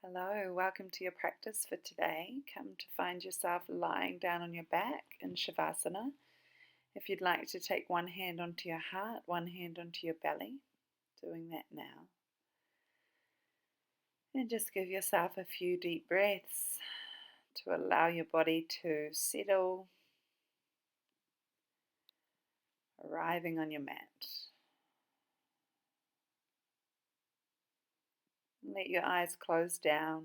Hello, welcome to your practice for today. Come to find yourself lying down on your back in Shavasana. If you'd like to take one hand onto your heart, one hand onto your belly, doing that now. And just give yourself a few deep breaths to allow your body to settle, arriving on your mat. Let your eyes close down.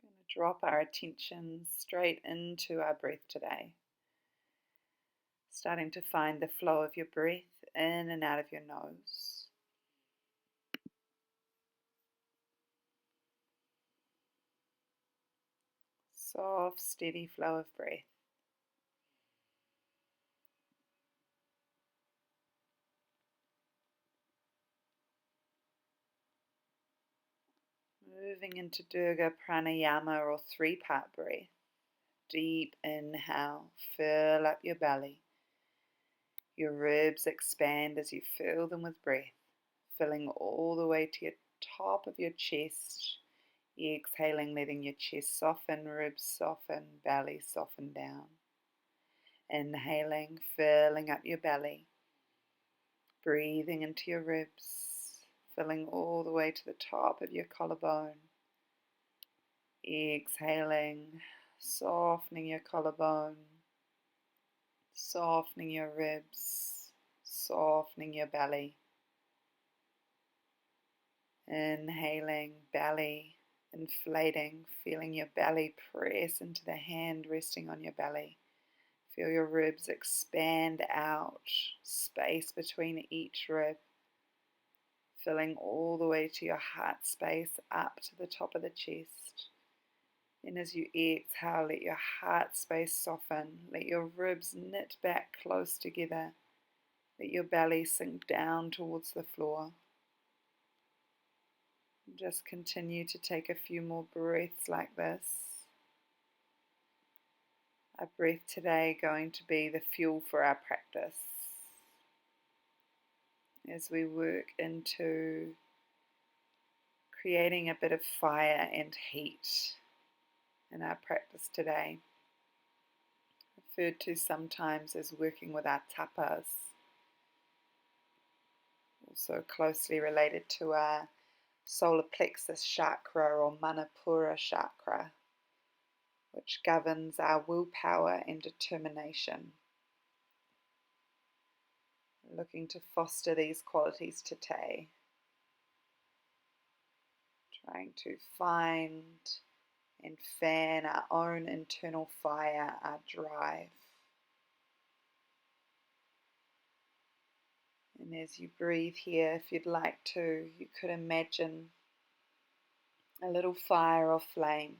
We're going to drop our attention straight into our breath today. Starting to find the flow of your breath in and out of your nose. Soft, steady flow of breath. Moving into Durga Pranayama or 3-part breath. Deep inhale, fill up your belly. Your ribs expand as you fill them with breath, filling all the way to your top of your chest. Exhaling, letting your chest soften, ribs soften, belly soften down. Inhaling, filling up your belly. Breathing into your ribs, filling all the way to the top of your collarbone. Exhaling, softening your collarbone, softening your ribs, softening your belly. Inhaling, belly inflating, feeling your belly press into the hand resting on your belly. Feel your ribs expand out, space between each rib, filling all the way to your heart space up to the top of the chest. And as you exhale, let your heart space soften, let your ribs knit back close together, let your belly sink down towards the floor. Just continue to take a few more breaths like this. Our breath today going to be the fuel for our practice as we work into creating a bit of fire and heat in our practice today, referred to sometimes as working with our tapas, also closely related to our solar plexus chakra or manipura chakra, which governs our willpower and determination. Looking to foster these qualities today, trying to find and fan our own internal fire, our drive. And as you breathe here, if you'd like to, you could imagine a little fire or flame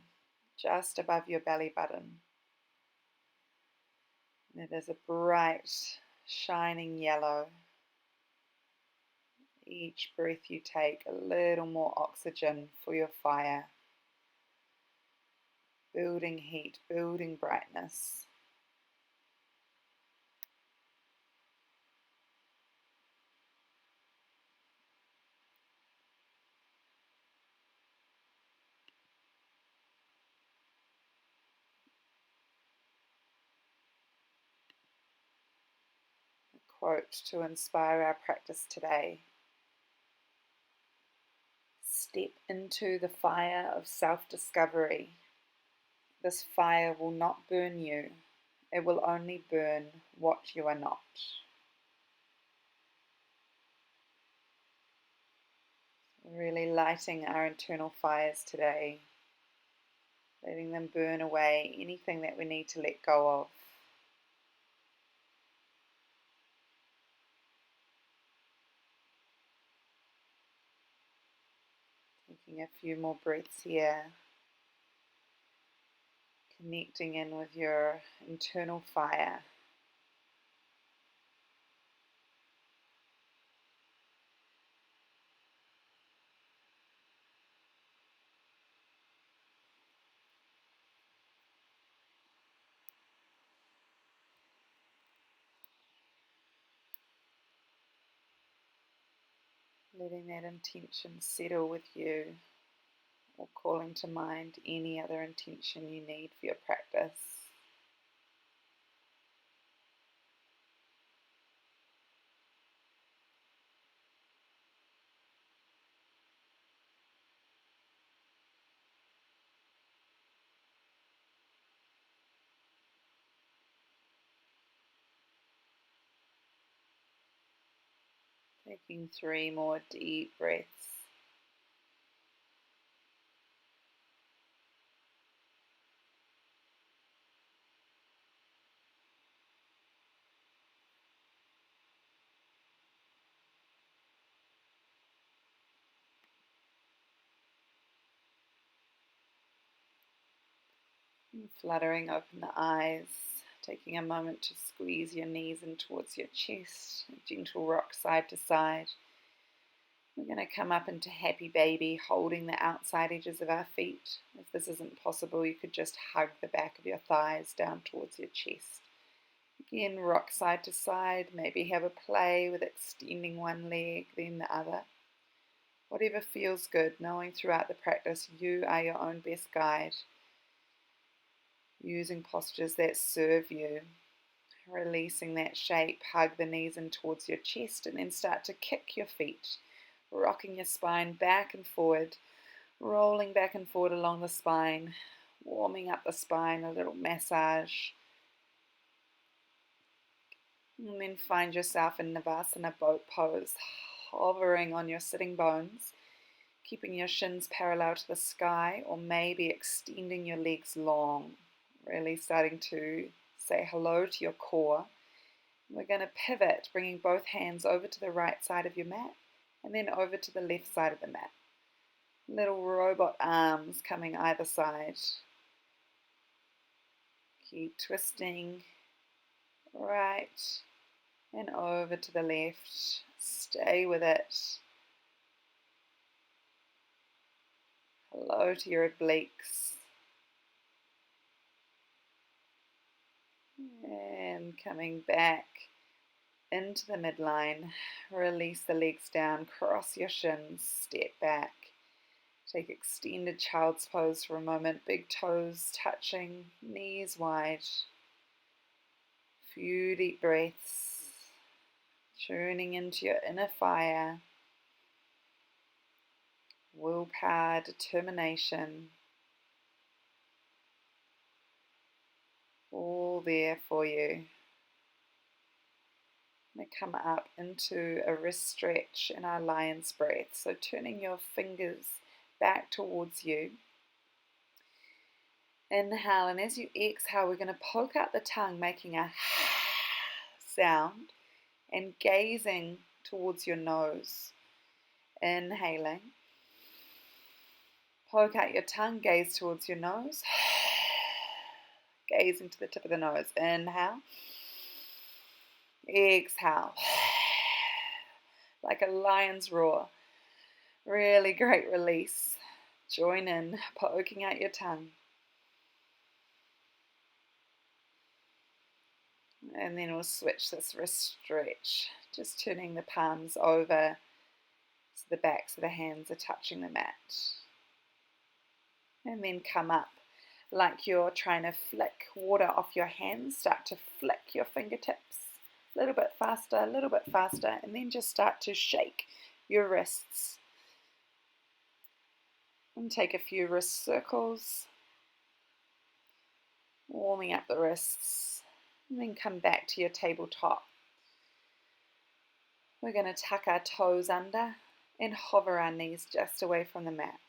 just above your belly button. And it is a bright, shining yellow. Each breath you take, a little more oxygen for your fire. Building heat, building brightness. Quote to inspire our practice today. Step into the fire of self-discovery. This fire will not burn you. It will only burn what you are not. Really lighting our internal fires today. Letting them burn away anything that we need to let go of. Taking a few more breaths here. Connecting in with your internal fire. Letting that intention settle with you or calling to mind any other intention you need for your practice. Taking 3 more deep breaths. And fluttering open the eyes, taking a moment to squeeze your knees in towards your chest, a gentle rock side to side. We're going to come up into happy baby, holding the outside edges of our feet. If this isn't possible, you could just hug the back of your thighs down towards your chest. Again, rock side to side, maybe have a play with extending one leg, then the other. Whatever feels good, knowing throughout the practice you are your own best guide, using postures that serve you. Releasing that shape, hug the knees in towards your chest, and then start to kick your feet, rocking your spine back and forward, rolling back and forward along the spine, warming up the spine, a little massage. And then find yourself in Navasana boat pose, hovering on your sitting bones, keeping your shins parallel to the sky, or maybe extending your legs long, really starting to say hello to your core. We're going to pivot, bringing both hands over to the right side of your mat and then over to the left side of the mat. Little robot arms coming either side. Keep twisting right and over to the left. Stay with it. Hello to your obliques. And coming back into the midline. Release the legs down, cross your shins, step back. Take extended child's pose for a moment, big toes touching, knees wide. Few deep breaths, tuning into your inner fire, willpower, determination, all there for you. We come up into a wrist stretch in our lion's breath, so turning your fingers back towards you. Inhale, and as you exhale, we're going to poke out the tongue, making a sound and gazing towards your nose. Inhaling. Poke out your tongue, gaze towards your nose. Gaze into the tip of the nose. Inhale. Exhale. Like a lion's roar. Really great release. Join in, poking out your tongue. And then we'll switch this wrist stretch, just turning the palms over so the backs of the hands are touching the mat. And then come up like you're trying to flick water off your hands. Start to flick your fingertips a little bit faster, and then just start to shake your wrists. And take a few wrist circles, warming up the wrists. And then come back to your tabletop. We're going to tuck our toes under and hover our knees just away from the mat.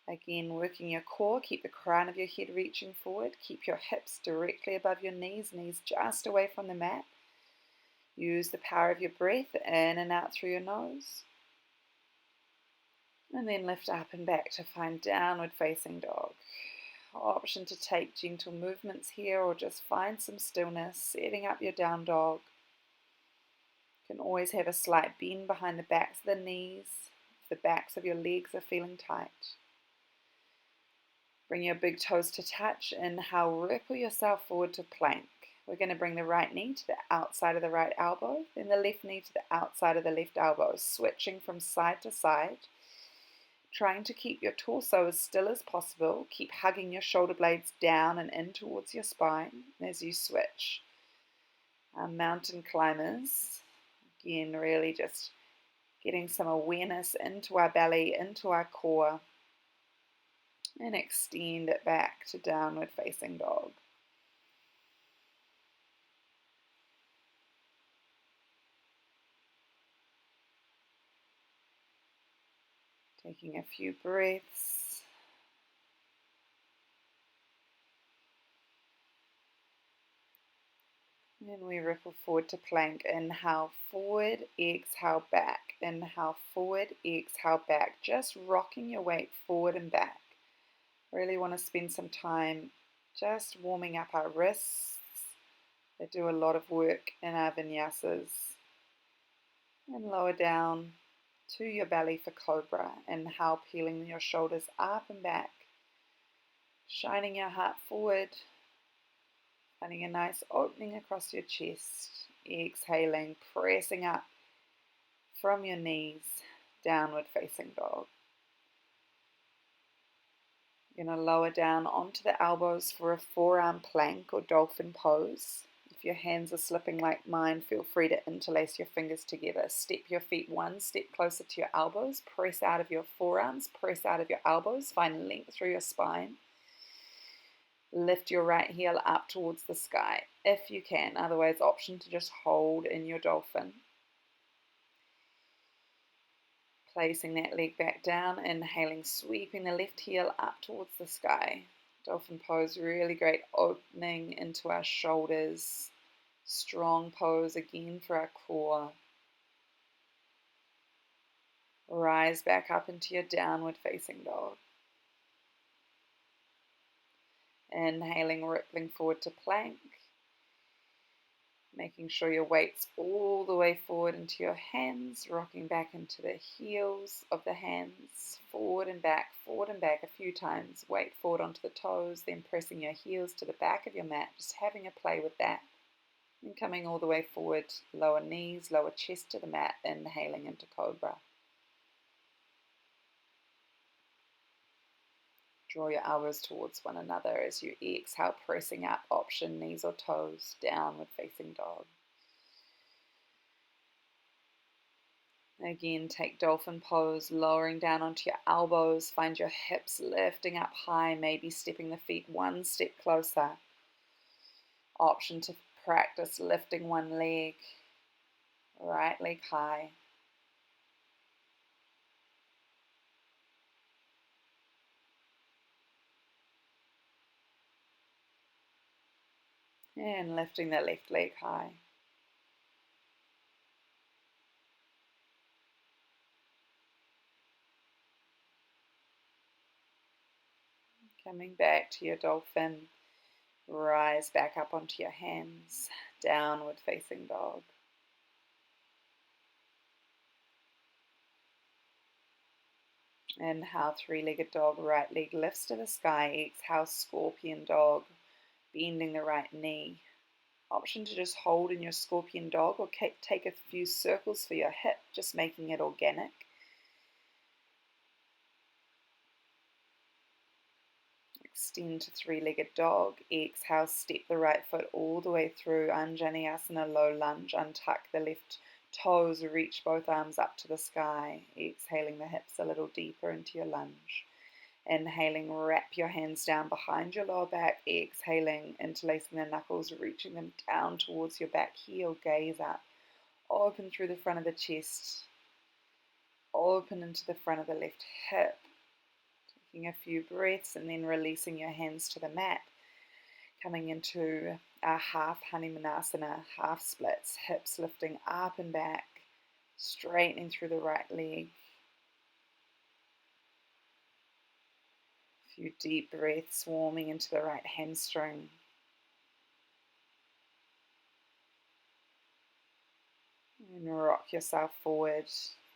Again, working your core, keep the crown of your head reaching forward. Keep your hips directly above your knees just away from the mat. Use the power of your breath in and out through your nose. And then lift up and back to find downward facing dog. Option to take gentle movements here or just find some stillness, setting up your down dog. You can always have a slight bend behind the backs of the knees if the backs of your legs are feeling tight. Bring your big toes to touch. Inhale, ripple yourself forward to plank. We're going to bring the right knee to the outside of the right elbow, then the left knee to the outside of the left elbow, switching from side to side. Trying to keep your torso as still as possible. Keep hugging your shoulder blades down and in towards your spine as you switch. Our mountain climbers, again, really just getting some awareness into our belly, into our core, and extend it back to downward facing dog. Taking a few breaths. And we ripple forward to plank. Inhale forward, exhale back. Inhale forward, exhale back. Just rocking your weight forward and back. Really want to spend some time just warming up our wrists. They do a lot of work in our vinyasas. And lower down to your belly for cobra. Inhale, peeling your shoulders up and back. Shining your heart forward. Finding a nice opening across your chest. Exhaling, pressing up from your knees, downward facing dog. You're going to lower down onto the elbows for a forearm plank or dolphin pose. If your hands are slipping like mine, feel free to interlace your fingers together. Step your feet one step closer to your elbows. Press out of your forearms, press out of your elbows. Find length through your spine. Lift your right heel up towards the sky if you can. Otherwise, option to just hold in your dolphin. Placing that leg back down, inhaling, sweeping the left heel up towards the sky. Dolphin pose, really great opening into our shoulders. Strong pose again for our core. Rise back up into your downward facing dog. Inhaling, rippling forward to plank. Making sure your weight's all the way forward into your hands, rocking back into the heels of the hands, forward and back a few times. Weight forward onto the toes, then pressing your heels to the back of your mat, just having a play with that. And coming all the way forward, lower knees, lower chest to the mat, inhaling into cobra. Draw your elbows towards one another as you exhale, pressing up, option knees or toes, downward facing dog. Again, take dolphin pose, lowering down onto your elbows. Find your hips lifting up high, maybe stepping the feet one step closer. Option to practice lifting one leg, right leg high. And lifting the left leg high. Coming back to your dolphin, rise back up onto your hands, downward facing dog. Inhale, three-legged dog, right leg lifts to the sky. Exhale, scorpion dog, bending the right knee. Option to just hold in your scorpion dog or take a few circles for your hip, just making it organic. Extend to three-legged dog. Exhale, step the right foot all the way through Anjaneyasana, low lunge. Untuck the left toes, reach both arms up to the sky. Exhaling the hips a little deeper into your lunge. Inhaling, wrap your hands down behind your lower back. Exhaling, interlacing the knuckles, reaching them down towards your back heel. Gaze up. Open through the front of the chest. Open into the front of the left hip. Taking a few breaths and then releasing your hands to the mat. Coming into our half Hanumanasana, half splits. Hips lifting up and back. Straightening through the right leg. A few deep breaths, warming into the right hamstring. And rock yourself forward.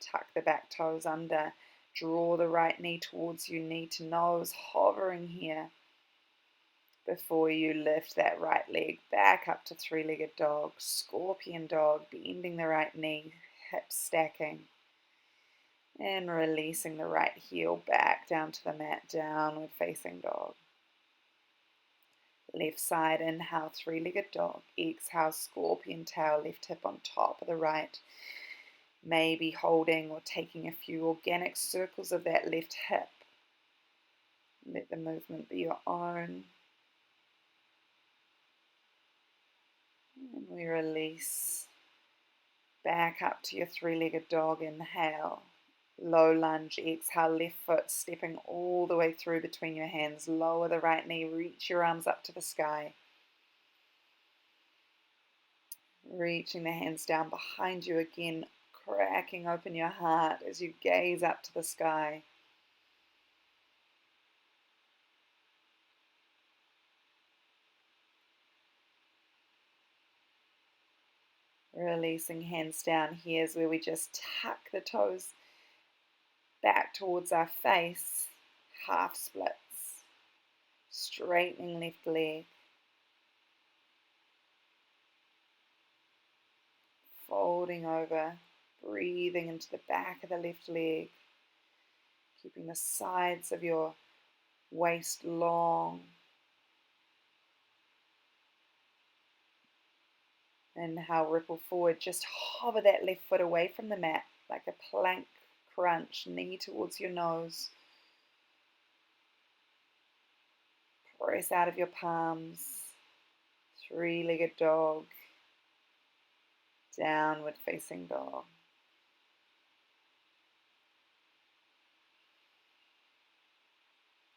Tuck the back toes under. Draw the right knee towards you, knee to nose, hovering here before you lift that right leg back up to three-legged dog, scorpion dog, bending the right knee, hips stacking. And releasing the right heel back down to the mat, downward facing dog. Left side, inhale, three-legged dog. Exhale, scorpion tail, left hip on top of the right. Maybe holding or taking a few organic circles of that left hip. Let the movement be your own. And we release. Back up to your three-legged dog, inhale. Low lunge, exhale, left foot stepping all the way through between your hands. Lower the right knee, reach your arms up to the sky. Reaching the hands down behind you again, cracking open your heart as you gaze up to the sky. Releasing hands down. Here's where we just tuck the toes back towards our face, half splits. Straightening left leg. Folding over, breathing into the back of the left leg. Keeping the sides of your waist long. Inhale, ripple forward. Just hover that left foot away from the mat like a plank crunch, knee towards your nose. Press out of your palms. Three-legged dog. Downward facing dog.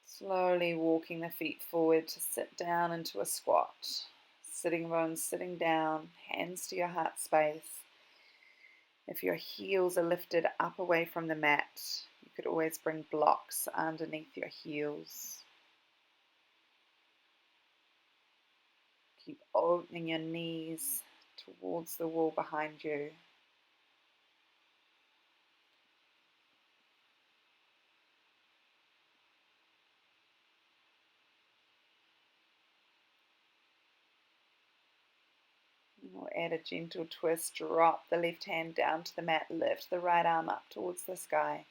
Slowly walking the feet forward to sit down into a squat. Sitting bones sitting down, hands to your heart space. If your heels are lifted up away from the mat, you could always bring blocks underneath your heels. Keep opening your knees towards the wall behind you. We'll add a gentle twist, drop the left hand down to the mat, lift the right arm up towards the sky.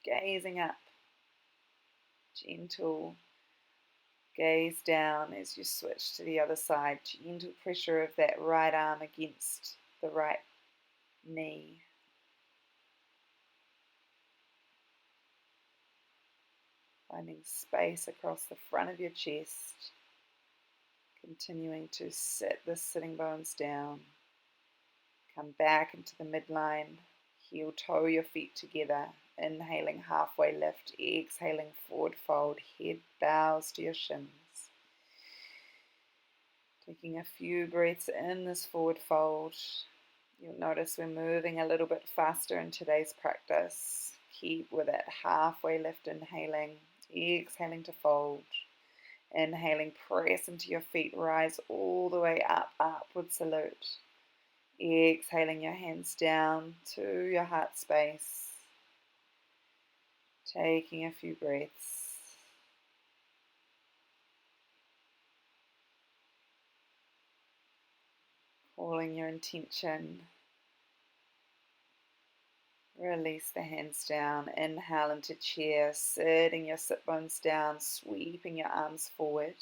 Gazing up, gentle gaze down as you switch to the other side, gentle pressure of that right arm against the right knee. Finding space across the front of your chest. Continuing to sit the sitting bones down. Come back into the midline. Heel toe your feet together. Inhaling halfway lift. Exhaling forward fold. Head bows to your shins. Taking a few breaths in this forward fold. You'll notice we're moving a little bit faster in today's practice. Keep with it. Halfway lift, inhaling. Exhaling to fold. Inhaling, press into your feet, rise all the way up, upward salute. Exhaling your hands down to your heart space. Taking a few breaths. Calling your intention. Release the hands down. Inhale into chair, sitting your sit bones down, sweeping your arms forward.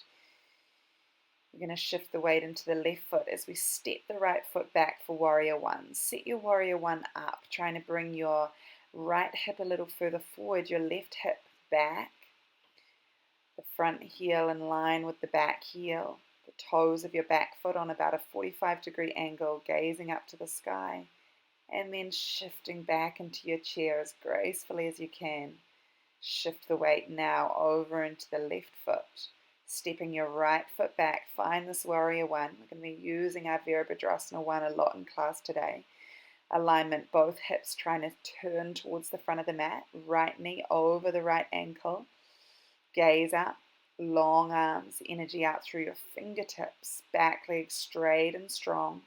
We're going to shift the weight into the left foot as we step the right foot back for warrior one. Set your warrior one up, trying to bring your right hip a little further forward, your left hip back. The front heel in line with the back heel. The toes of your back foot on about a 45-degree angle, gazing up to the sky. And then shifting back into your chair as gracefully as you can. Shift the weight now over into the left foot. Stepping your right foot back. Find this warrior one. We're going to be using our Virabhadrasana one a lot in class today. Alignment, both hips trying to turn towards the front of the mat. Right knee over the right ankle. Gaze up. Long arms, energy out through your fingertips. Back leg straight and strong.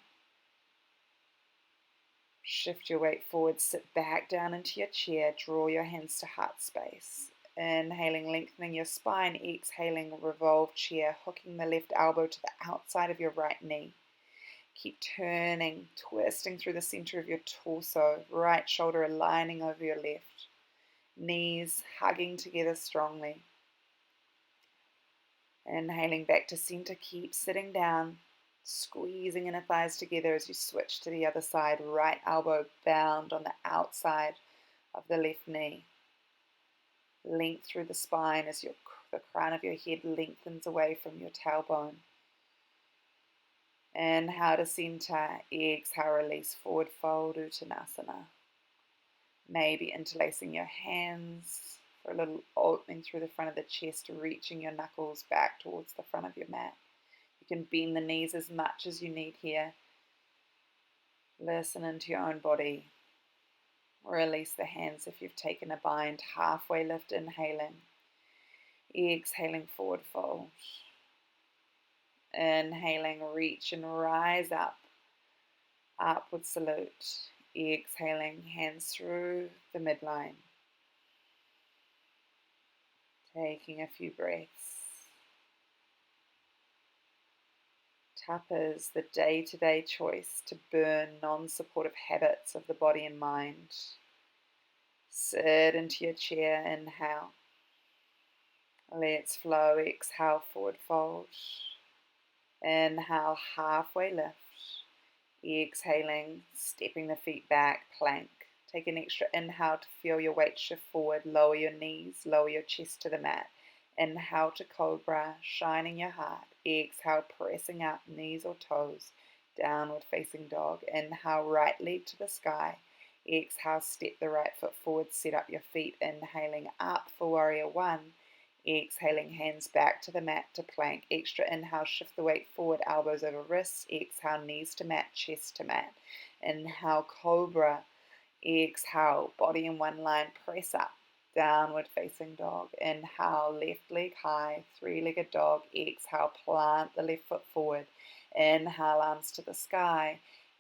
Shift your weight forward, sit back down into your chair, draw your hands to heart space. Inhaling, lengthening your spine, exhaling, revolve chair, hooking the left elbow to the outside of your right knee. Keep turning, twisting through the center of your torso, right shoulder aligning over your left, knees hugging together strongly. Inhaling back to center, keep sitting down, squeezing inner thighs together as you switch to the other side, right elbow bound on the outside of the left knee. Length through the spine as the crown of your head lengthens away from your tailbone. Inhale to center, exhale, release, forward fold, Uttanasana. Maybe interlacing your hands for a little opening through the front of the chest, reaching your knuckles back towards the front of your mat. You can bend the knees as much as you need here. Listen into your own body. Release the hands if you've taken a bind. Halfway lift, inhaling. Exhaling, forward fold. Inhaling, reach and rise up. Upward salute. Exhaling, hands through the midline. Taking a few breaths. Tapas, the day-to-day choice to burn non-supportive habits of the body and mind. Sit into your chair, inhale. Let's flow, exhale, forward fold. Inhale, halfway lift. Exhaling, stepping the feet back, plank. Take an extra inhale to feel your weight shift forward. Lower your knees, lower your chest to the mat. Inhale to cobra, shining your heart. Exhale, pressing up, knees or toes. Downward facing dog. Inhale, right leg to the sky. Exhale, step the right foot forward, set up your feet. Inhaling up for warrior one. Exhaling, hands back to the mat to plank. Extra inhale, shift the weight forward, elbows over wrists. Exhale, knees to mat, chest to mat. Inhale, cobra. Exhale, body in one line, press up. Downward facing dog. Inhale, left leg high, three-legged dog. Exhale, plant the left foot forward. Inhale, arms to the sky.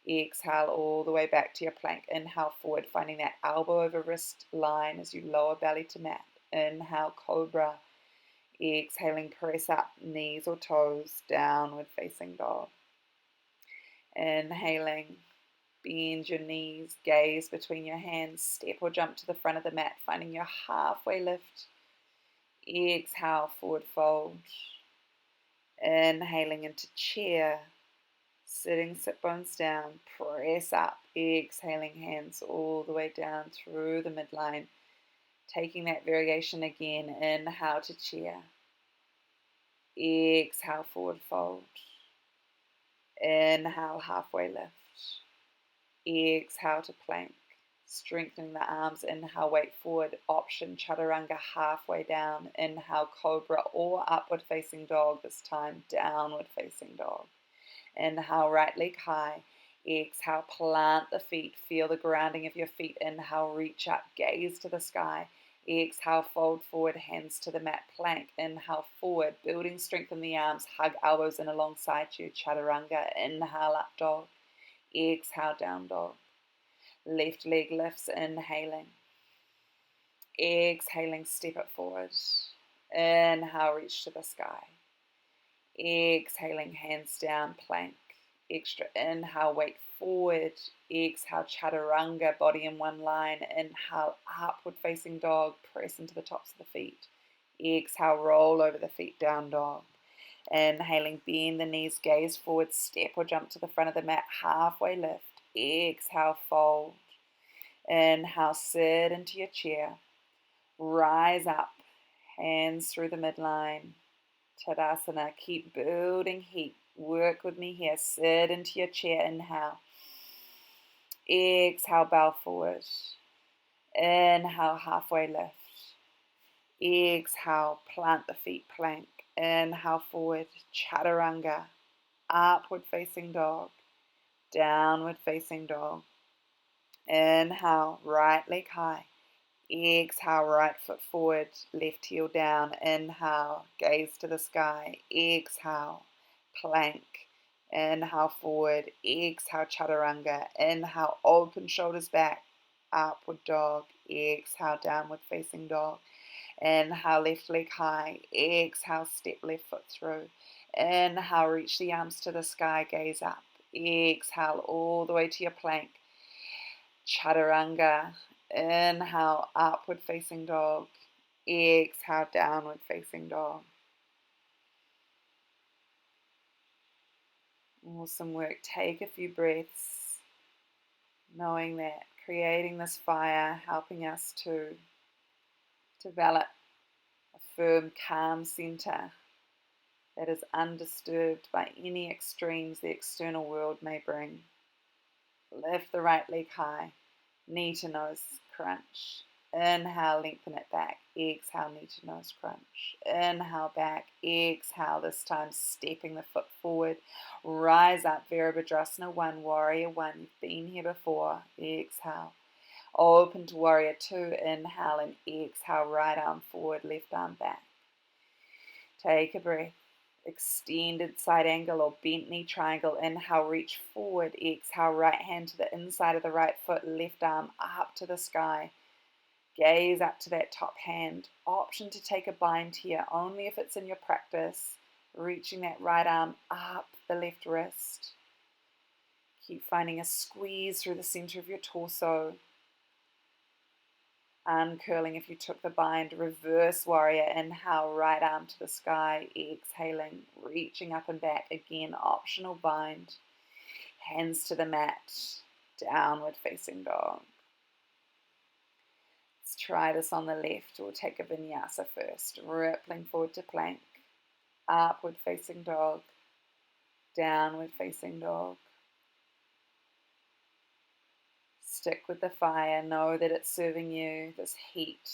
Exhale all the way back to your plank. Inhale, forward, finding that elbow over wrist line as you lower belly to mat. Inhale, cobra. Exhaling, press up, knees or toes, downward facing dog. Inhaling, bend your knees, gaze between your hands, step or jump to the front of the mat, finding your halfway lift. Exhale, forward fold. Inhaling into chair, sitting sit bones down, press up, exhaling, hands all the way down through the midline. Taking that variation again, inhale to chair. Exhale, forward fold. Inhale, halfway lift. Exhale to plank. Strengthening the arms, inhale, weight forward. Option, chaturanga, halfway down. Inhale, cobra or upward facing dog this time. Downward facing dog. Inhale, right leg high. Exhale, plant the feet. Feel the grounding of your feet. Inhale, reach up, gaze to the sky. Exhale, fold forward, hands to the mat, plank. Inhale, forward, building strength in the arms. Hug elbows in alongside you, chaturanga. Inhale, up dog. Exhale, down dog. Left leg lifts, inhaling. Exhaling, step it forward. Inhale, reach to the sky. Exhaling, hands down, plank. Extra inhale, weight forward. Exhale, chaturanga, body in one line. Inhale, upward facing dog, press into the tops of the feet. Exhale, roll over the feet, down dog. Inhaling, bend the knees, gaze forward, step or jump to the front of the mat, halfway lift. Exhale, fold. Inhale, sit into your chair. Rise up, hands through the midline. Tadasana, keep building heat. Work with me here. Sit into your chair, inhale. Exhale, bow forward. Inhale, halfway lift. Exhale, plant the feet, plank. Inhale, forward, chaturanga. Upward facing dog. Downward facing dog. Inhale, right leg high. Exhale, right foot forward, left heel down. Inhale, gaze to the sky. Exhale, plank. Inhale, forward. Exhale, chaturanga. Inhale, open shoulders back. Upward dog. Exhale, downward facing dog. Inhale, left leg high. Exhale, step left foot through. Inhale, reach the arms to the sky, gaze up. Exhale all the way to your plank. Chaturanga. Inhale, upward facing dog. Exhale, downward facing dog. Awesome work. Take a few breaths, knowing that creating this fire, helping us to develop a firm, calm center that is undisturbed by any extremes the external world may bring. Lift the right leg high, knee to nose crunch. Inhale, lengthen it back. Exhale, knee to nose crunch. Inhale, back. Exhale, this time stepping the foot forward. Rise up, Virabhadrasana 1, Warrior 1. You've been here before. Exhale. Open to Warrior 2. Inhale and exhale, right arm forward, left arm back. Take a breath. Extended side angle or bent knee triangle. Inhale, reach forward. Exhale, right hand to the inside of the right foot, left arm up to the sky. Gaze up to that top hand. Option to take a bind here, only if it's in your practice. Reaching that right arm up the left wrist. Keep finding a squeeze through the center of your torso. Uncurling if you took the bind. Reverse warrior. Inhale, right arm to the sky. Exhaling, reaching up and back. Again, optional bind. Hands to the mat. Downward facing dog. Let's try this on the left. We'll take a vinyasa first. Rippling forward to plank. Upward facing dog. Downward facing dog. Stick with the fire. Know that it's serving you. This heat.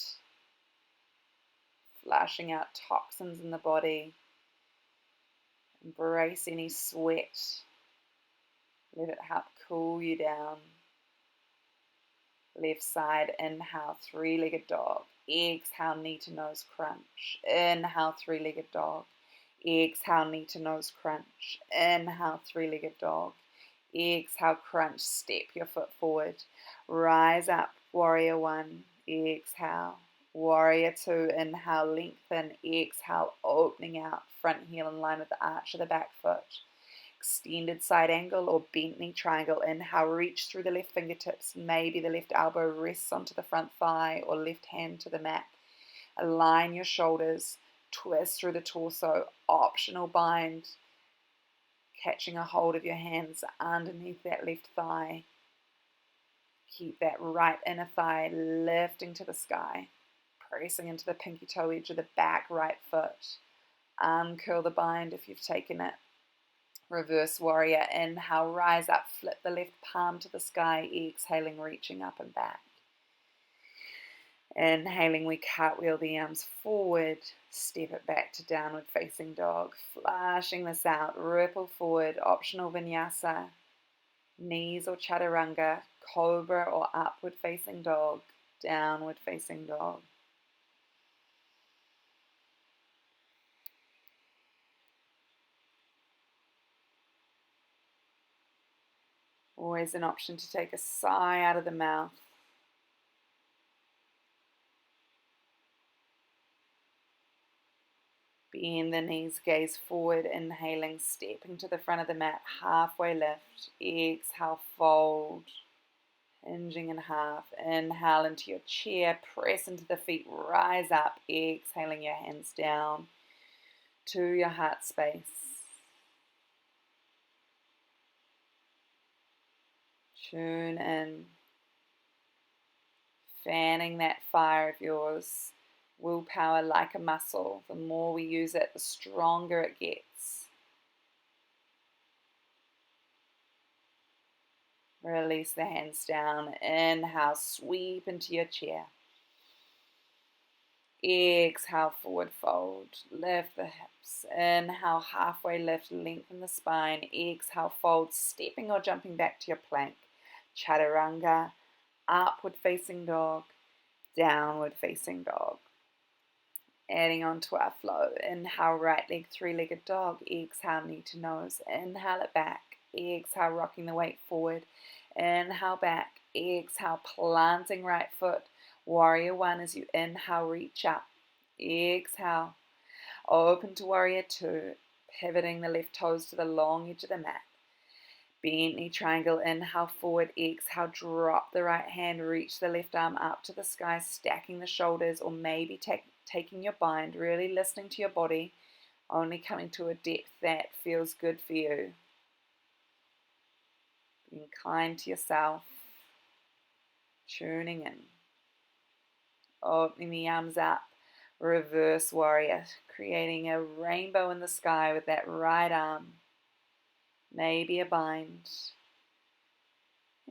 Flushing out toxins in the body. Embrace any sweat. Let it help cool you down. Left side, inhale, three-legged dog. Exhale, knee to nose crunch. Inhale, three-legged dog. Exhale, knee to nose crunch. Inhale, three-legged dog. Exhale, crunch, step your foot forward. Rise up, warrior 1. Exhale. Warrior 2, inhale, lengthen. Exhale, opening out. Front heel in line with the arch of the back foot. Extended side angle or bent knee triangle. Inhale, reach through the left fingertips. Maybe the left elbow rests onto the front thigh or left hand to the mat. Align your shoulders. Twist through the torso. Optional bind. Catching a hold of your hands underneath that left thigh. Keep that right inner thigh lifting to the sky. Pressing into the pinky toe edge of the back right foot. Uncurl the bind if you've taken it. Reverse warrior. Inhale, rise up, flip the left palm to the sky. Exhaling, reaching up and back. Inhaling, we cartwheel the arms forward. Step it back to downward facing dog. Flashing this out. Ripple forward. Optional vinyasa. Knees or chaturanga. Cobra or upward facing dog. Downward facing dog. Always an option to take a sigh out of the mouth. Bend the knees, gaze forward, inhaling, stepping to the front of the mat, halfway lift. Exhale, fold, hinging in half. Inhale into your chair, press into the feet, rise up. Exhaling your hands down to your heart space. Tune in, fanning that fire of yours. Willpower like a muscle. The more we use it, the stronger it gets. Release the hands down. Inhale, sweep into your chair. Exhale, forward fold. Lift the hips. Inhale, halfway lift, lengthen the spine. Exhale, fold, stepping or jumping back to your plank. Chaturanga, upward facing dog, downward facing dog. Adding on to our flow. Inhale, right leg, three-legged dog. Exhale, knee to nose. Inhale it back. Exhale, rocking the weight forward. Inhale back. Exhale, planting right foot. Warrior 1 as you inhale, reach up. Exhale, open to warrior 2. Pivoting the left toes to the long edge of the mat. Bent knee triangle, inhale forward, exhale, drop the right hand, reach the left arm up to the sky, stacking the shoulders, or maybe taking your bind, really listening to your body, only coming to a depth that feels good for you. Being kind to yourself, tuning in, opening the arms up, reverse warrior, creating a rainbow in the sky with that right arm, maybe a bind.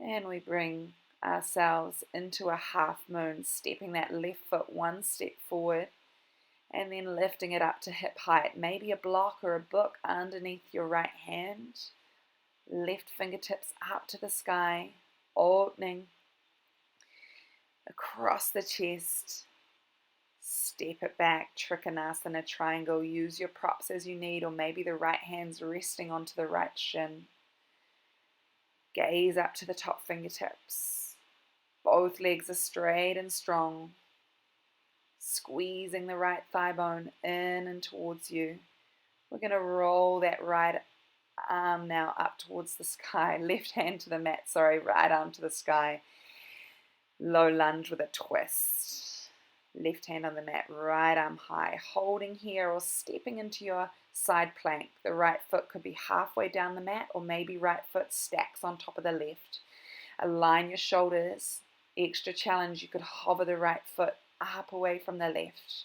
And we bring ourselves into a half moon, stepping that left foot one step forward and then lifting it up to hip height. Maybe a block or a book underneath your right hand. Left fingertips up to the sky, opening across the chest. Step it back, Trikonasana triangle. Use your props as you need, or maybe the right hand's resting onto the right shin. Gaze up to the top fingertips. Both legs are straight and strong. Squeezing the right thigh bone in and towards you. We're going to roll that right arm now up towards the sky. Left hand to the mat, right arm to the sky. Low lunge with a twist. Left hand on the mat, right arm high. Holding here or stepping into your side plank. The right foot could be halfway down the mat, or maybe right foot stacks on top of the left. Align your shoulders. Extra challenge, you could hover the right foot up away from the left.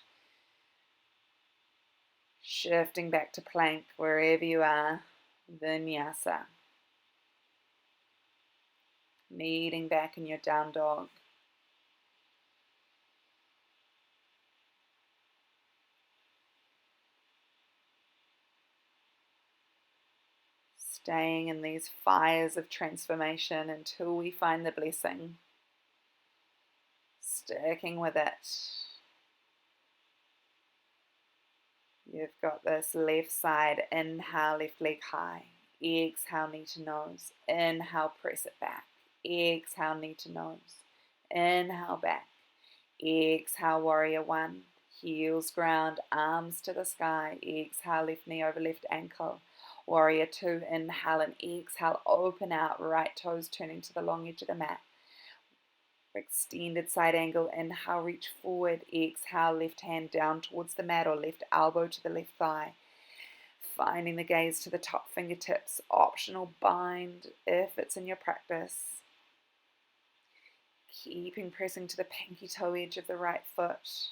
Shifting back to plank wherever you are. Vinyasa. Meeting back in your down dog. Staying in these fires of transformation until we find the blessing. Sticking with it. You've got this left side. Inhale, left leg high. Exhale, knee to nose. Inhale, press it back. Exhale, knee to nose. Inhale, back. Exhale, warrior one. Heels ground, arms to the sky. Exhale, left knee over left ankle. Warrior two. Inhale and exhale, open out. Right toes turning to the long edge of the mat. Extended side angle. Inhale, reach forward. Exhale, left hand down towards the mat or left elbow to the left thigh. Finding the gaze to the top fingertips. Optional bind if it's in your practice. Keeping pressing to the pinky toe edge of the right foot.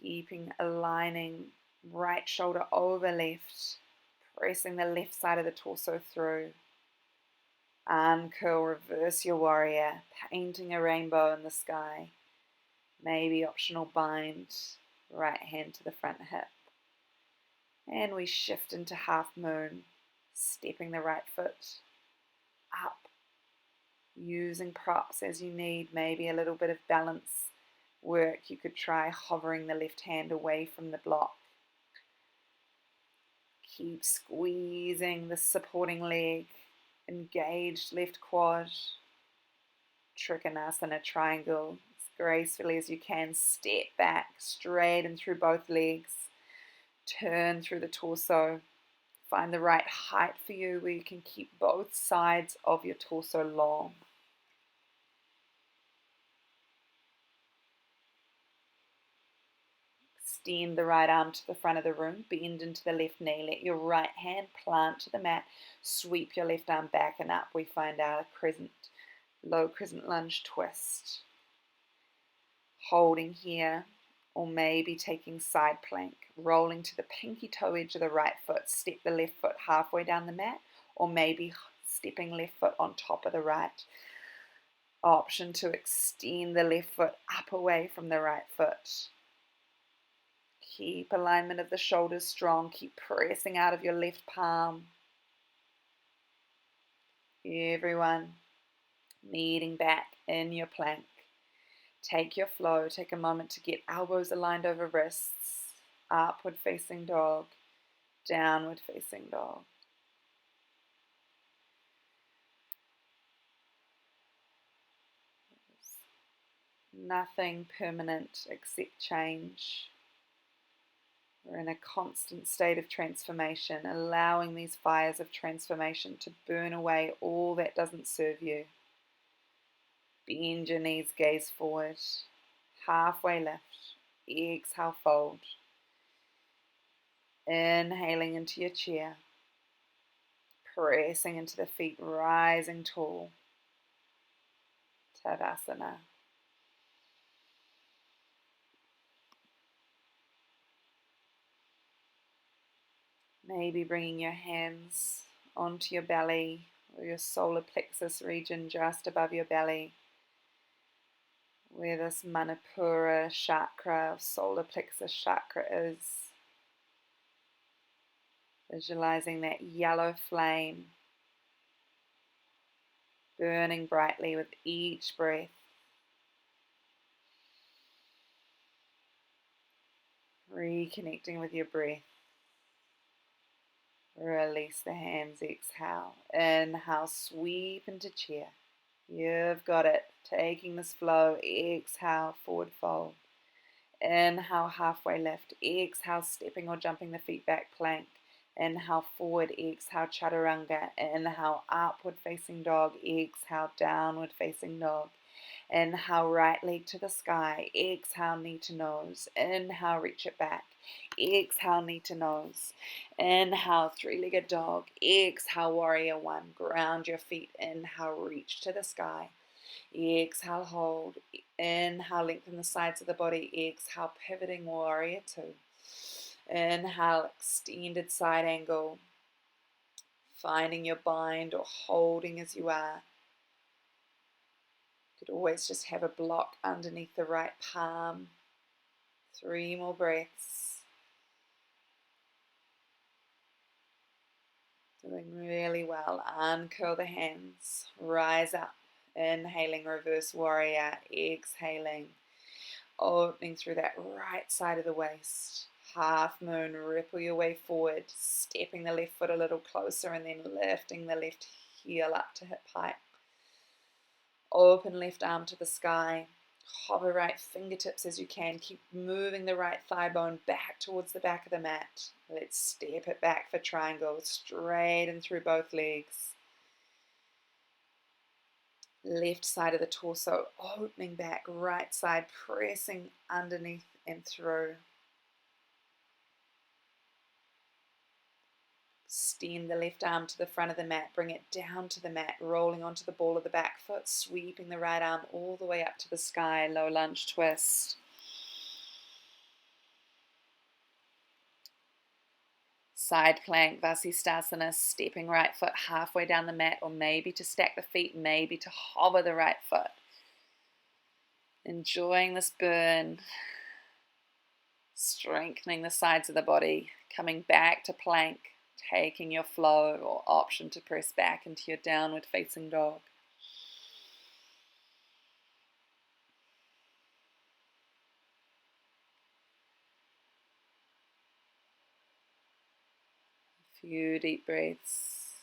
Keeping aligning right shoulder over left. Pressing the left side of the torso through. Uncurl, reverse your warrior. Painting a rainbow in the sky. Maybe optional bind. Right hand to the front hip. And we shift into half moon. Stepping the right foot up. Using props as you need, maybe a little bit of balance work. You could try hovering the left hand away from the block. Keep squeezing the supporting leg, engaged left quad. Trikonasana triangle, as gracefully as you can. Step back, straighten through both legs. Turn through the torso. Find the right height for you where you can keep both sides of your torso long. Extend the right arm to the front of the room, bend into the left knee, let your right hand plant to the mat, sweep your left arm back and up. We find our low crescent lunge twist. Holding here, or maybe taking side plank, rolling to the pinky toe edge of the right foot, step the left foot halfway down the mat, or maybe stepping left foot on top of the right. Option to extend the left foot up away from the right foot. Keep alignment of the shoulders strong. Keep pressing out of your left palm. Everyone, meeting back in your plank. Take your flow. Take a moment to get elbows aligned over wrists. Upward facing dog. Downward facing dog. Nothing permanent except change. We're in a constant state of transformation, allowing these fires of transformation to burn away all that doesn't serve you. Bend your knees, gaze forward. Halfway lift. Exhale, fold. Inhaling into your chair. Pressing into the feet, rising tall. Tadasana. Maybe bringing your hands onto your belly or your solar plexus region just above your belly, where this manipura chakra, solar plexus chakra is. Visualizing that yellow flame burning brightly with each breath. Reconnecting with your breath. Release the hands, exhale. Inhale, sweep into chair. You've got it. Taking this flow, exhale, forward fold. Inhale, halfway lift. Exhale, stepping or jumping the feet back, plank. Inhale, forward. Exhale, chaturanga. Inhale, upward facing dog. Exhale, downward facing dog. Inhale, right leg to the sky. Exhale, knee to nose. Inhale, reach it back. Exhale, knee to nose. Inhale, three-legged dog. Exhale, warrior one. Ground your feet. Inhale, reach to the sky. Exhale, hold. Inhale, lengthen the sides of the body. Exhale, pivoting warrior two. Inhale, extended side angle. Finding your bind or holding as you are. You could always just have a block underneath the right palm. 3 more breaths. Doing really well. Uncurl the hands. Rise up. Inhaling, reverse warrior. Exhaling. Opening through that right side of the waist. Half moon. Ripple your way forward. Stepping the left foot a little closer and then lifting the left heel up to hip height. Open left arm to the sky. Hover right fingertips as you can. Keep moving the right thigh bone back towards the back of the mat. Let's step it back for triangle. Straight and through both legs. Left side of the torso opening back. Right side pressing underneath and through. Extend the left arm to the front of the mat. Bring it down to the mat. Rolling onto the ball of the back foot. Sweeping the right arm all the way up to the sky. Low lunge twist. Side plank, Vasisthasana, stepping right foot halfway down the mat, or maybe to stack the feet, maybe to hover the right foot. Enjoying this burn. Strengthening the sides of the body. Coming back to plank. Taking your flow or option to press back into your downward facing dog. A few deep breaths.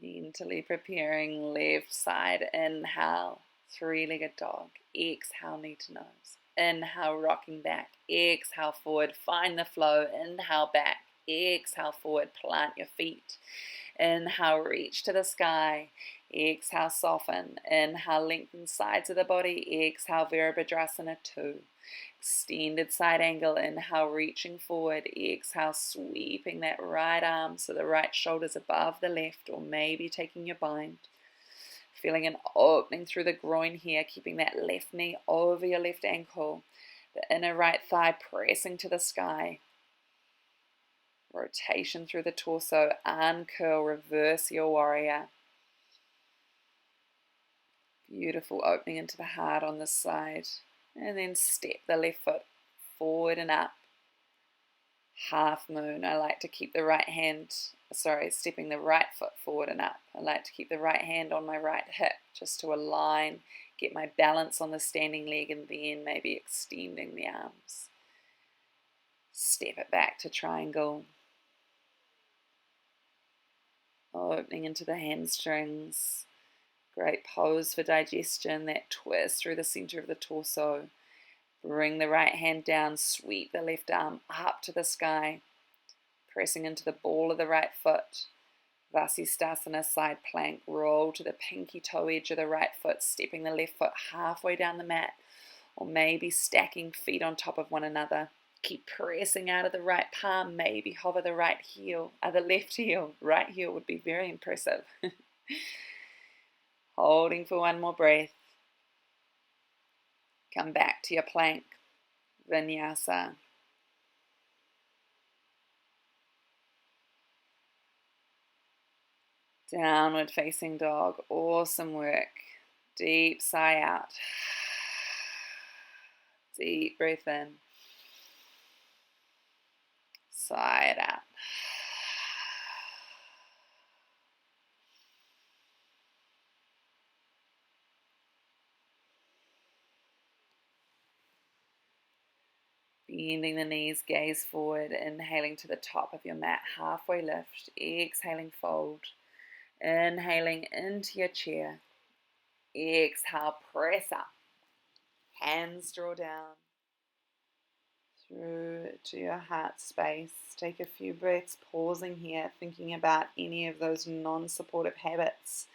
Mentally preparing left side. Inhale, three-legged dog. Exhale, knee to nose. Inhale, rocking back. Exhale, forward. Find the flow. Inhale, back. Exhale, forward. Plant your feet. Inhale, reach to the sky. Exhale, soften. Inhale, lengthen sides of the body. Exhale, Virabhadrasana 2. Extended side angle. Inhale, reaching forward. Exhale, sweeping that right arm so the right shoulder's above the left, or maybe taking your bind. Feeling an opening through the groin here, keeping that left knee over your left ankle. The inner right thigh pressing to the sky. Rotation through the torso, uncurl, reverse your warrior. Beautiful opening into the heart on this side. And then step the left foot forward and up. Half moon. I like to keep the right hand, stepping the right foot forward and up. I like to keep the right hand on my right hip just to align, get my balance on the standing leg, and then maybe extending the arms. Step it back to triangle. Opening into the hamstrings. Great pose for digestion, that twist through the center of the torso. Bring the right hand down, sweep the left arm up to the sky, pressing into the ball of the right foot. Vasisthasana, side plank, roll to the pinky toe edge of the right foot, stepping the left foot halfway down the mat, or maybe stacking feet on top of one another. Keep pressing out of the right palm, maybe hover the right heel, the left heel. Right heel would be very impressive. Holding for one more breath. Come back to your plank, Vinyasa. Downward facing dog, awesome work. Deep sigh out. Deep breath in. Sigh it out. Bending the knees, gaze forward, inhaling to the top of your mat, halfway lift, exhaling fold, inhaling into your chair, exhale, press up, hands draw down, through to your heart space. Take a few breaths, pausing here, thinking about any of those non-supportive habits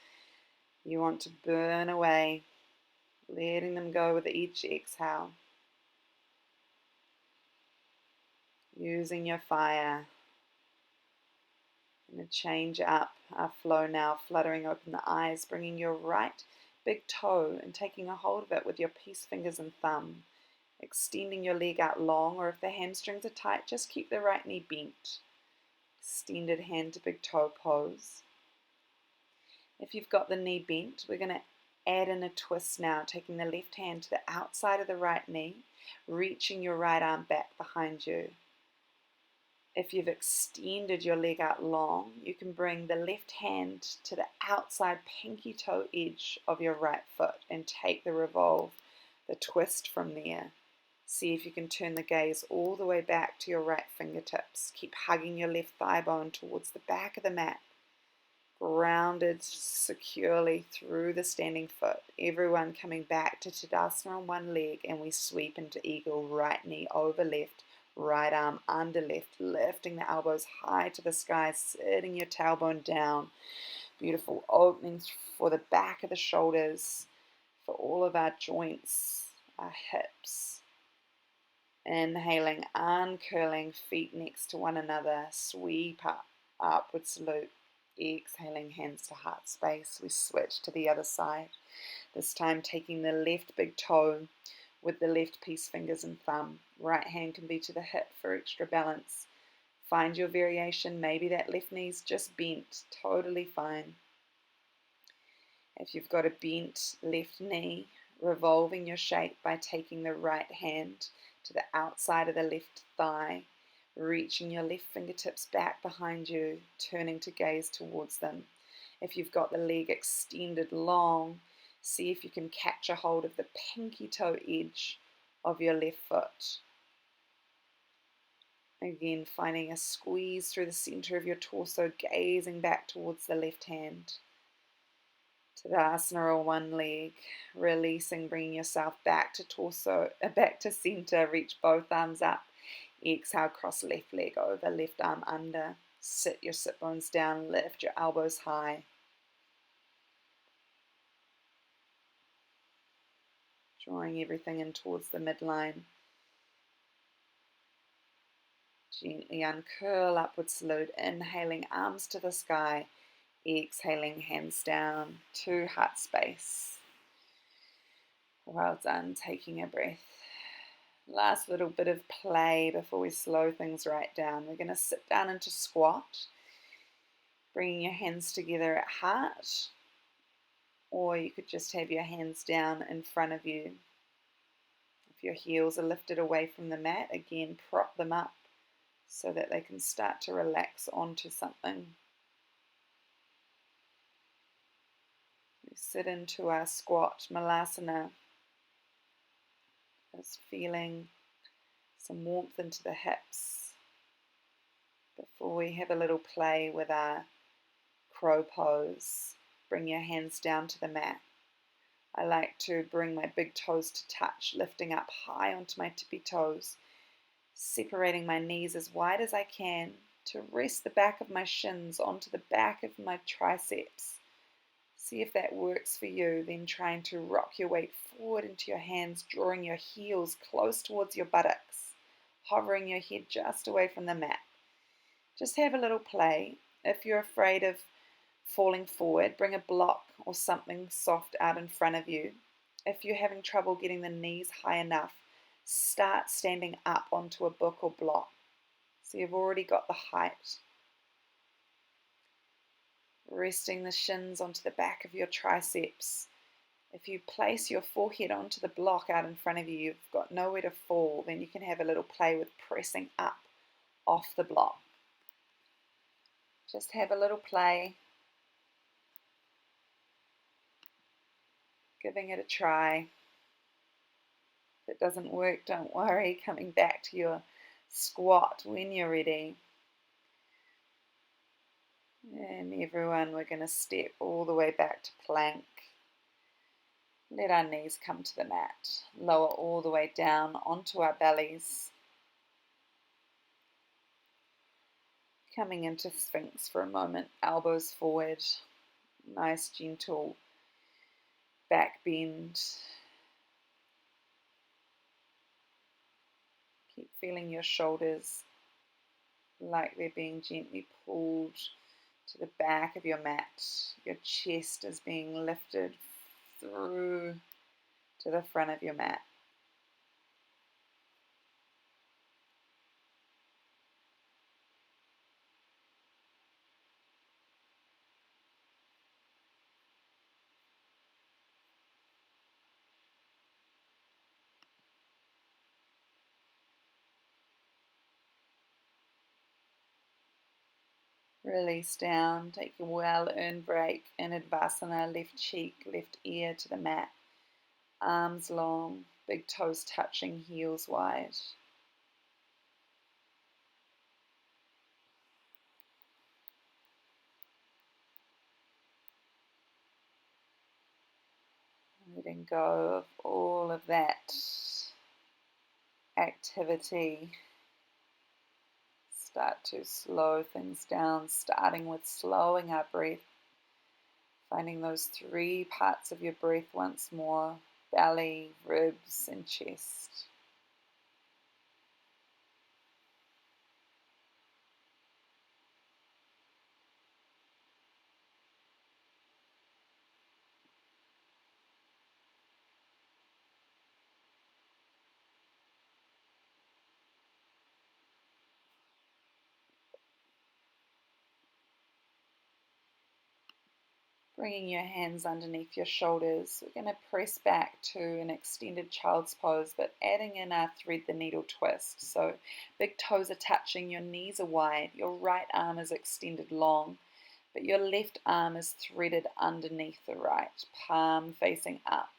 you want to burn away, letting them go with each exhale. Using your fire. I'm going to change up our flow now, fluttering open the eyes, bringing your right big toe and taking a hold of it with your peace fingers and thumb. Extending your leg out long, or if the hamstrings are tight, just keep the right knee bent. Extended hand to big toe pose. If you've got the knee bent, we're going to add in a twist now, taking the left hand to the outside of the right knee, reaching your right arm back behind you. If you've extended your leg out long, you can bring the left hand to the outside pinky toe edge of your right foot and take the revolve, the twist from there. See if you can turn the gaze all the way back to your right fingertips. Keep hugging your left thigh bone towards the back of the mat. Grounded securely through the standing foot. Everyone coming back to Tadasana on one leg, and we sweep into eagle, right knee over left, right arm under left, lifting the elbows high to the sky, sitting your tailbone down. Beautiful openings for the back of the shoulders, for all of our joints, our hips. Inhaling, uncurling, feet next to one another, sweep up, upward salute. Exhaling, hands to heart space. We switch to the other side. This time taking the left big toe with the left peace fingers and thumb. Right hand can be to the hip for extra balance. Find your variation. Maybe that left knee's just bent. Totally fine. If you've got a bent left knee, revolving your shape by taking the right hand to the outside of the left thigh, reaching your left fingertips back behind you, turning to gaze towards them. If you've got the leg extended long, see if you can catch a hold of the pinky toe edge of your left foot. Again, finding a squeeze through the center of your torso, gazing back towards the left hand. Tadasana or one leg, releasing, bringing yourself back to torso, back to center, reach both arms up. Exhale, cross left leg over, left arm under. Sit your sit bones down, lift your elbows high. Drawing everything in towards the midline. Gently uncurl, upward salute, inhaling, arms to the sky. Exhaling, hands down to heart space. Well done, taking a breath. Last little bit of play before we slow things right down. We're going to sit down into squat, bringing your hands together at heart, or you could just have your hands down in front of you. If your heels are lifted away from the mat, again, prop them up so that they can start to relax onto something. We sit into our squat, malasana. Just feeling some warmth into the hips before we have a little play with our crow pose. bring your hands down to the mat. I like to bring my big toes to touch, lifting up high onto my tippy toes, separating my knees as wide as I can to rest the back of my shins onto the back of my triceps. See if that works for you. Then trying to rock your weight forward into your hands, drawing your heels close towards your buttocks, hovering your head just away from the mat. Just have a little play. If you're afraid of falling forward, bring a block or something soft out in front of you. If you're having trouble getting the knees high enough, start standing up onto a book or block. So you've already got the height. Resting the shins onto the back of your triceps. If you place your forehead onto the block out in front of you, you've got nowhere to fall, then you can have a little play with pressing up off the block. Just have a little play, giving it a try. If it doesn't work, don't worry, coming back to your squat when you're ready. And everyone, we're going to step all the way back to plank. Let our knees come to the mat. Lower all the way down onto our bellies. Coming into Sphinx for a moment, elbows forward. Nice gentle back bend. Keep feeling your shoulders like they're being gently pulled to the back of your mat. Your chest is being lifted through to the front of your mat. Release down, take a well-earned break in Advasana, left cheek, left ear to the mat. Arms long, big toes touching, heels wide. Letting go of all of that activity. Start to slow things down, starting with slowing our breath. Finding those 3 parts of your breath once more: belly, ribs, and chest. Bringing your hands underneath your shoulders, we're going to press back to an extended child's pose, but adding in our thread the needle twist. So big toes are touching, your knees are wide, your right arm is extended long, but your left arm is threaded underneath the right, palm facing up.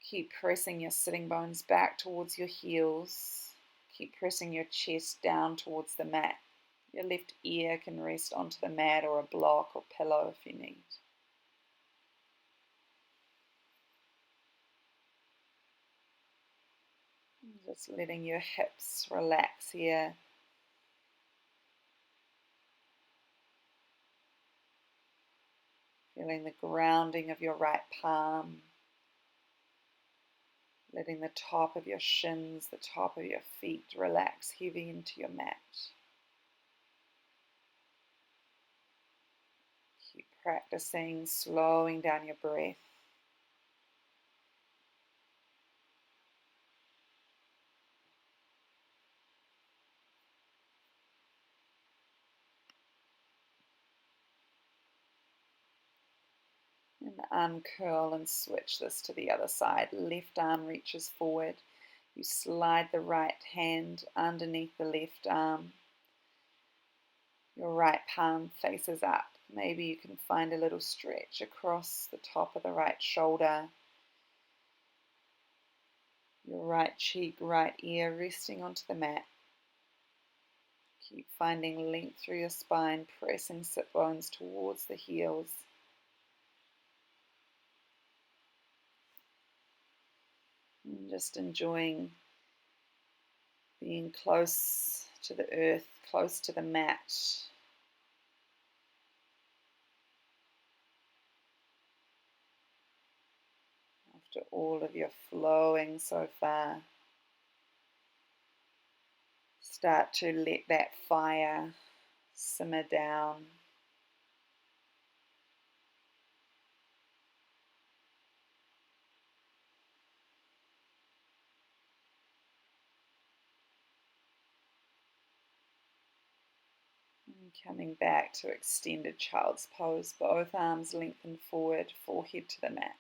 Keep pressing your sitting bones back towards your heels. Keep pressing your chest down towards the mat. Your left ear can rest onto the mat or a block or pillow if you need. Just letting your hips relax here. Feeling the grounding of your right palm. Letting the top of your shins, the top of your feet relax heavy into your mat. Keep practicing slowing down your breath. And uncurl and switch this to the other side. Left arm reaches forward. You slide the right hand underneath the left arm. Your right palm faces up. Maybe you can find a little stretch across the top of the right shoulder. Your right cheek, right ear resting onto the mat. Keep finding length through your spine, pressing sit bones towards the heels. And just enjoying being close to the earth, close to the mat. After all of your flowing so far, start to let that fire simmer down. And coming back to extended child's pose, both arms lengthened forward, forehead to the mat.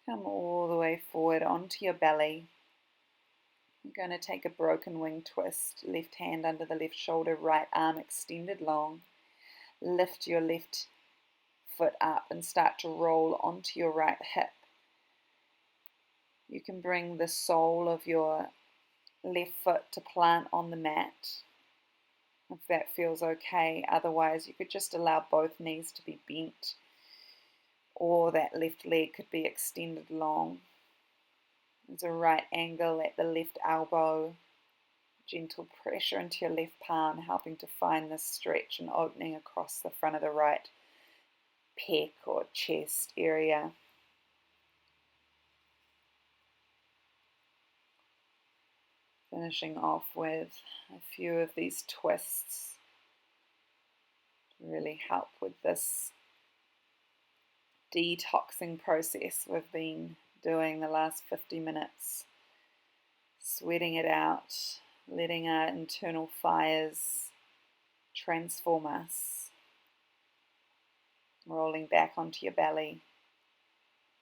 Come all the way forward onto your belly. You're going to take a broken wing twist, left hand under the left shoulder, right arm extended long. Lift your left foot up and start to roll onto your right hip. You can bring the sole of your left foot to plant on the mat, if that feels okay. Otherwise, you could just allow both knees to be bent, or that left leg could be extended long. There's a right angle at the left elbow. Gentle pressure into your left palm, helping to find this stretch and opening across the front of the right pec or chest area. Finishing off with a few of these twists to really help with this detoxing process we've been doing the last 50 minutes. Sweating it out, letting our internal fires transform us. Rolling back onto your belly,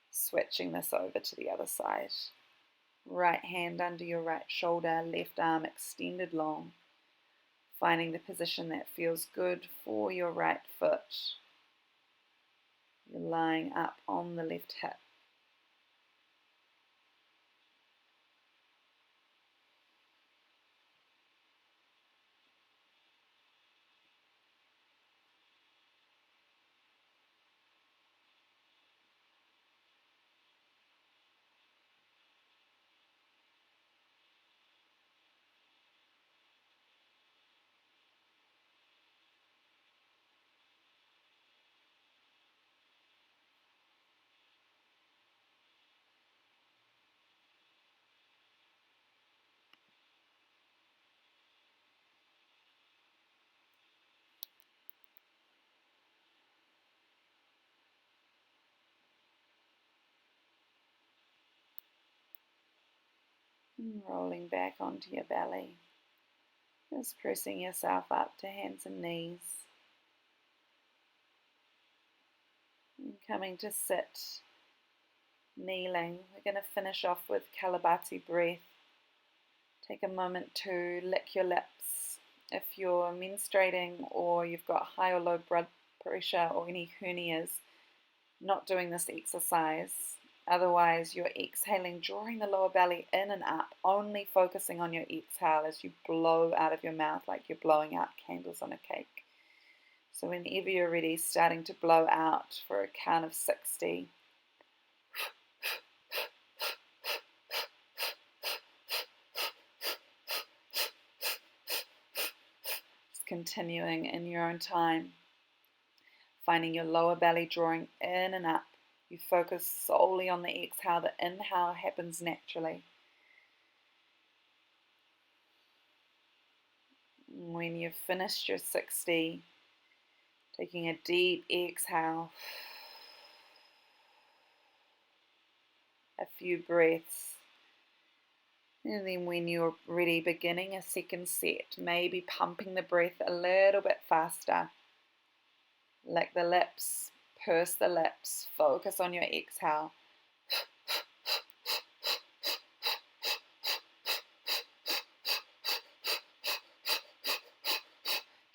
switching this over to the other side. Right hand under your right shoulder, left arm extended long, finding the position that feels good for your right foot. You're lying up on the left hip. And rolling back onto your belly. Just pressing yourself up to hands and knees. And coming to sit, kneeling. We're going to finish off with Kalabati breath. Take a moment to lick your lips. If you're menstruating or you've got high or low blood pressure or any hernias, not doing this exercise. Otherwise, you're exhaling, drawing the lower belly in and up, only focusing on your exhale as you blow out of your mouth like you're blowing out candles on a cake. So whenever you're ready, starting to blow out for a count of 60. Just continuing in your own time, finding your lower belly drawing in and up. You focus solely on the exhale. The inhale happens naturally. When you've finished your 60, taking a deep exhale, a few breaths, and then when you're ready, beginning a second set, maybe pumping the breath a little bit faster. Lick the lips, purse the lips, focus on your exhale.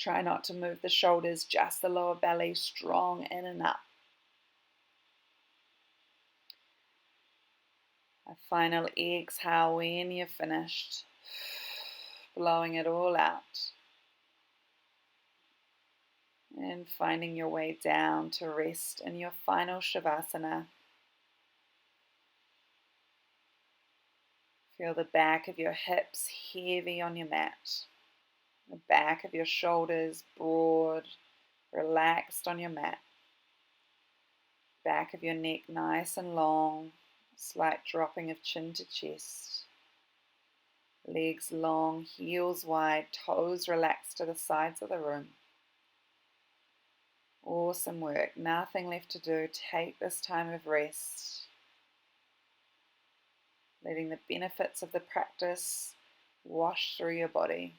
Try not to move the shoulders, just the lower belly, strong in and up. A final exhale when you're finished, blowing it all out. And finding your way down to rest in your final Shavasana. Feel the back of your hips heavy on your mat. The back of your shoulders broad, relaxed on your mat. Back of your neck nice and long, slight dropping of chin to chest. Legs long, heels wide, toes relaxed to the sides of the room. Awesome work. Nothing left to do. Take this time of rest. Letting the benefits of the practice wash through your body.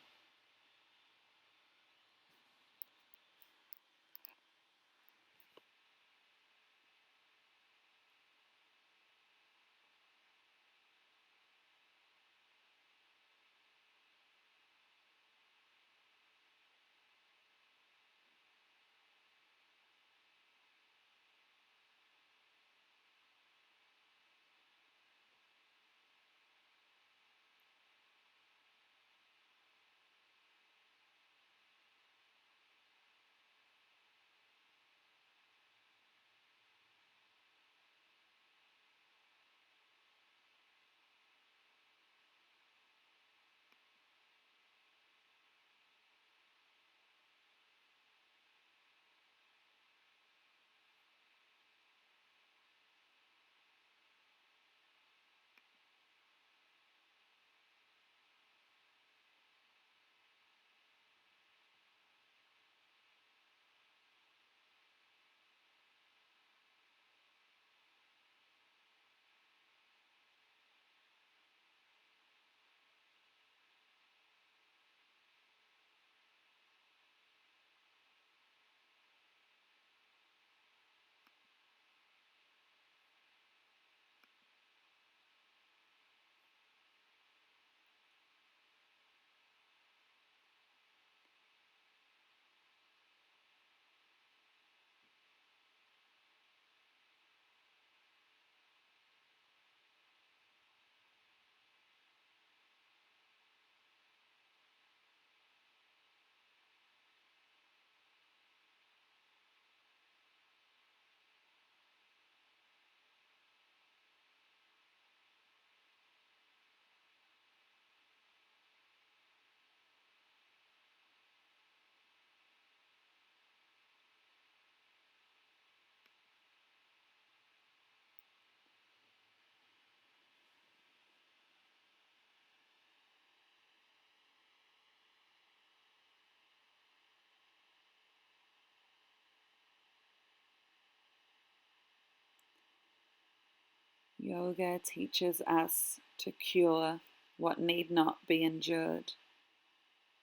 Yoga teaches us to cure what need not be endured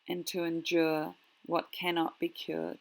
and to endure what cannot be cured.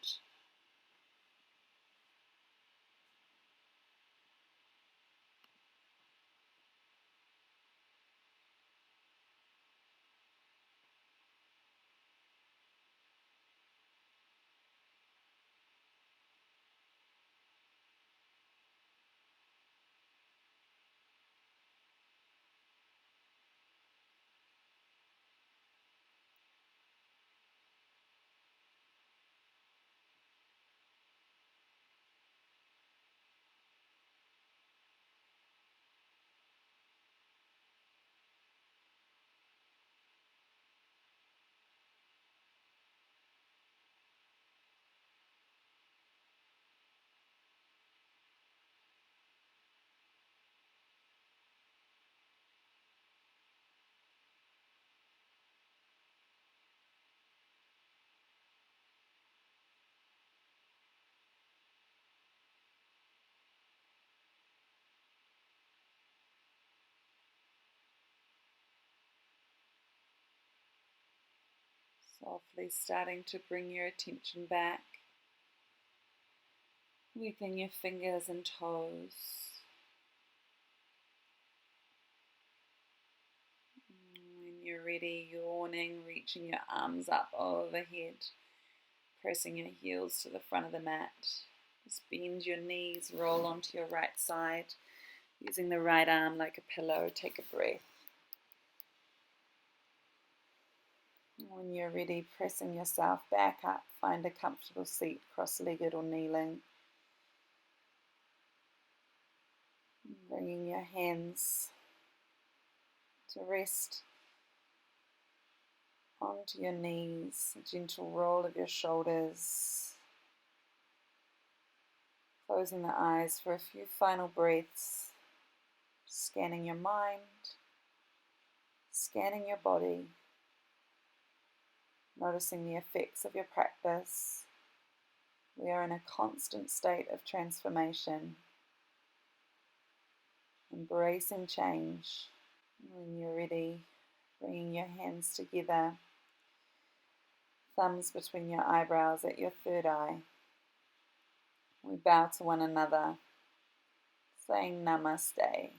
Softly starting to bring your attention back within your fingers and toes. When you're ready, yawning, reaching your arms up overhead, pressing your heels to the front of the mat. Just bend your knees, roll onto your right side, using the right arm like a pillow. Take a breath. When you're ready, pressing yourself back up, find a comfortable seat, cross-legged or kneeling. Bringing your hands to rest onto your knees, a gentle roll of your shoulders. Closing the eyes for a few final breaths, scanning your mind, scanning your body, noticing the effects of your practice. We are in a constant state of transformation, embracing change. When you're ready, bringing your hands together, thumbs between your eyebrows at your third eye. We bow to one another, saying namaste.